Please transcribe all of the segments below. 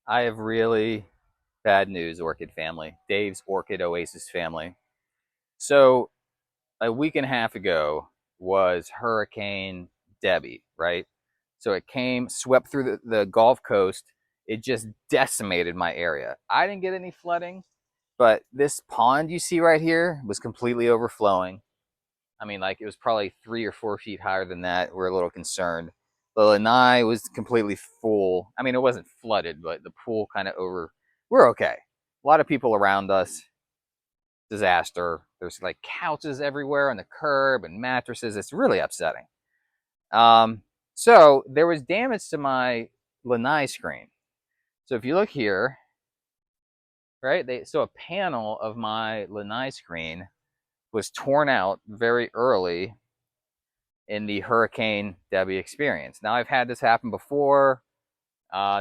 I have really bad news, Orchid family. Dave's Orchid Oasis family. So, a week and a half ago was Hurricane Debbie, right? So, it came, swept through the Gulf Coast. It just decimated my area. I didn't get any flooding, but this pond you see right here was completely overflowing. I mean, like it was probably 3 or 4 feet higher than that. We're a little concerned. The lanai was completely full. I mean, it wasn't flooded, but the pool kind of over. We're okay. A lot of people around us. Disaster. There's like couches everywhere on the curb and mattresses. It's really upsetting. Um, so there was damage to my lanai screen. So if you look here, right, so a panel of my lanai screen was torn out very early in the Hurricane Debbie experience. Now I've had this happen before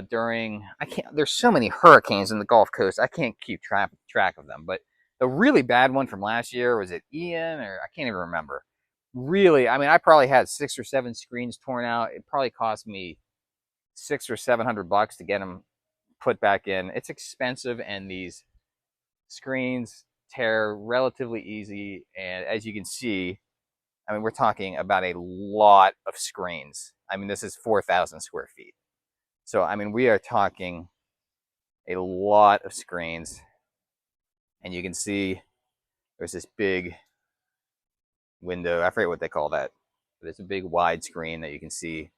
during I can't. There's so many hurricanes in the Gulf Coast. I can't keep track of them. But the really bad one from last year, was it Ian, or I can't even remember. Really, I mean, I probably had 6 or 7 screens torn out. It probably cost me 600 or 700 bucks to get them put back in. It's expensive, and these screens tear relatively easy. And as you can see, I mean, we're talking about a lot of screens. I mean, this is 4,000 square feet. So, I mean, we are talking a lot of screens. And you can see there's this big window. I forget what they call that. But it's a big wide screen that you can see.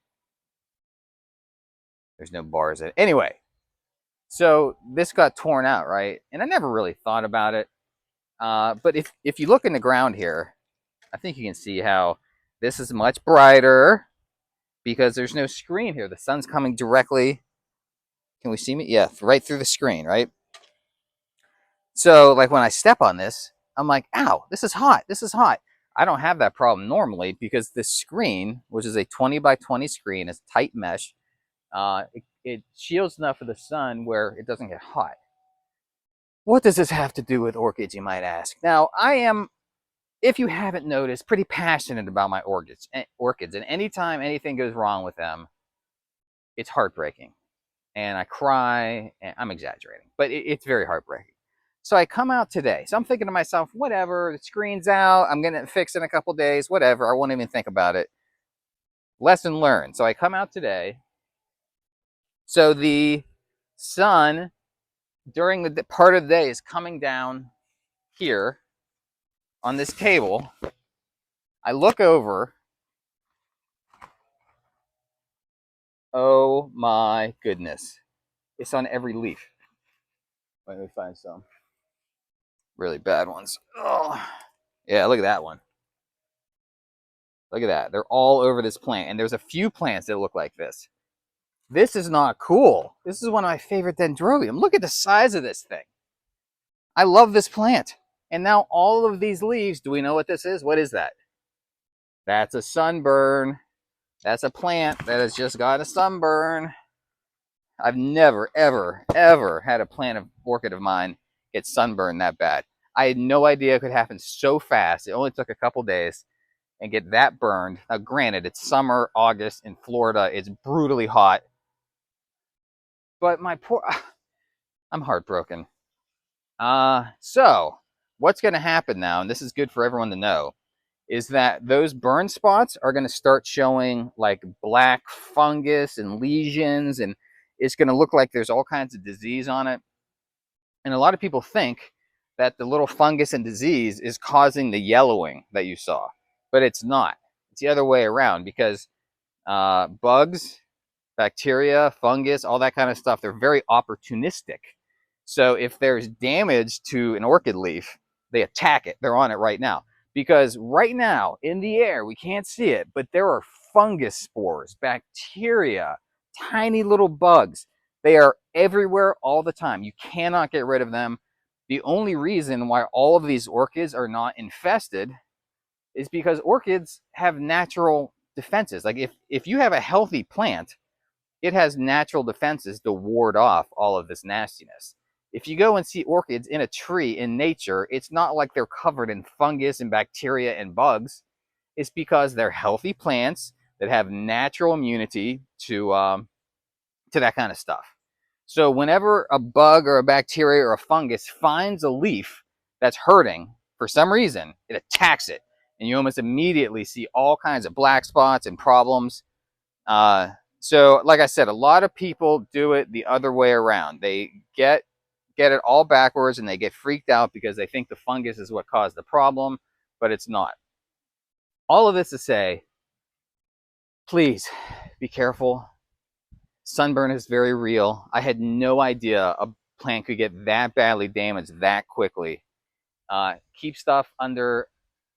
There's no bars in it. Anyway, so this got torn out, right? And I never really thought about it. But if you look in the ground here, I think you can see how this is much brighter because there's no screen here. The sun's coming directly. Can we see me? Yeah, right through the screen, right? So, like when I step on this, I'm like, ow, this is hot. This is hot. I don't have that problem normally because this screen, which is a 20 by 20 screen, is tight mesh. It shields enough of the sun where it doesn't get hot. What does this have to do with orchids, you might ask? Now, I am, if you haven't noticed, pretty passionate about my orchids. And anytime anything goes wrong with them, it's heartbreaking. And I cry, and I'm exaggerating, but it's very heartbreaking. So I come out today. So I'm thinking to myself, whatever, the screen's out. I'm going to fix it in a couple days, whatever. I won't even think about it. Lesson learned. So I come out today. So the sun during the part of the day is coming down here on this table. I look over. Oh my goodness. It's on every leaf. Let me find some really bad ones. Oh, yeah, look at that one. Look at that. They're all over this plant. And there's a few plants that look like this. This is not cool. This is one of my favorite dendrobium. Look at the size of this thing. I love this plant. And now all of these leaves, do we know what this is? What is that? That's a sunburn. That's a plant that has just got a sunburn. I've never, ever, ever had a plant of orchid of mine get sunburned that bad. I had no idea it could happen so fast. It only took a couple days and get that burned. Now, granted, it's summer, August in Florida. It's brutally hot. But my poor, I'm heartbroken. So what's going to happen now, and this is good for everyone to know, is that those burn spots are going to start showing like black fungus and lesions, and it's going to look like there's all kinds of disease on it. And a lot of people think that the little fungus and disease is causing the yellowing that you saw, but it's not. It's the other way around because bugs, bacteria, fungus, all that kind of stuff, they're very opportunistic. So if there's damage to an orchid leaf, they attack it. They're on it right now. Because right now, in the air, we can't see it, but there are fungus spores, bacteria, tiny little bugs. They are everywhere all the time. You cannot get rid of them. The only reason why all of these orchids are not infested is because orchids have natural defenses. Like if you have a healthy plant, it has natural defenses to ward off all of this nastiness. If you go and see orchids in a tree in nature, it's not like they're covered in fungus and bacteria and bugs. It's because they're healthy plants that have natural immunity to that kind of stuff. So whenever a bug or a bacteria or a fungus finds a leaf that's hurting for some reason, it attacks it. And you almost immediately see all kinds of black spots and problems. Uh, so like I said, a lot of people do it the other way around. They get it all backwards and they get freaked out because they think the fungus is what caused the problem, but it's not. All of this to say, please be careful. Sunburn is very real. I had no idea a plant could get that badly damaged that quickly. Keep stuff under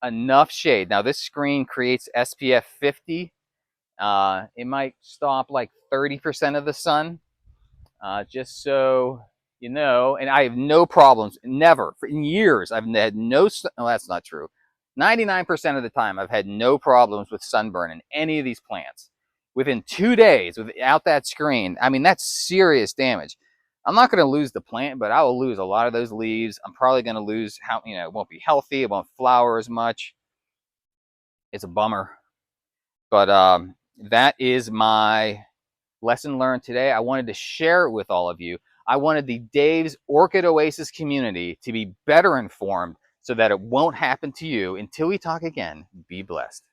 enough shade. Now this screen creates SPF 50. It might stop like 30% of the sun, just so you know. And I have no problems, never, in years, I've had no, well, that's not true. 99% of the time, I've had no problems with sunburn in any of these plants. Within 2 days, without that screen, I mean, that's serious damage. I'm not going to lose the plant, but I will lose a lot of those leaves. I'm probably going to lose how, you know, it won't be healthy. It won't flower as much. It's a bummer. But that is my lesson learned today. I wanted to share it with all of you. I wanted the Dave's Orchid Oasis community to be better informed so that it won't happen to you. Until we talk again, be blessed.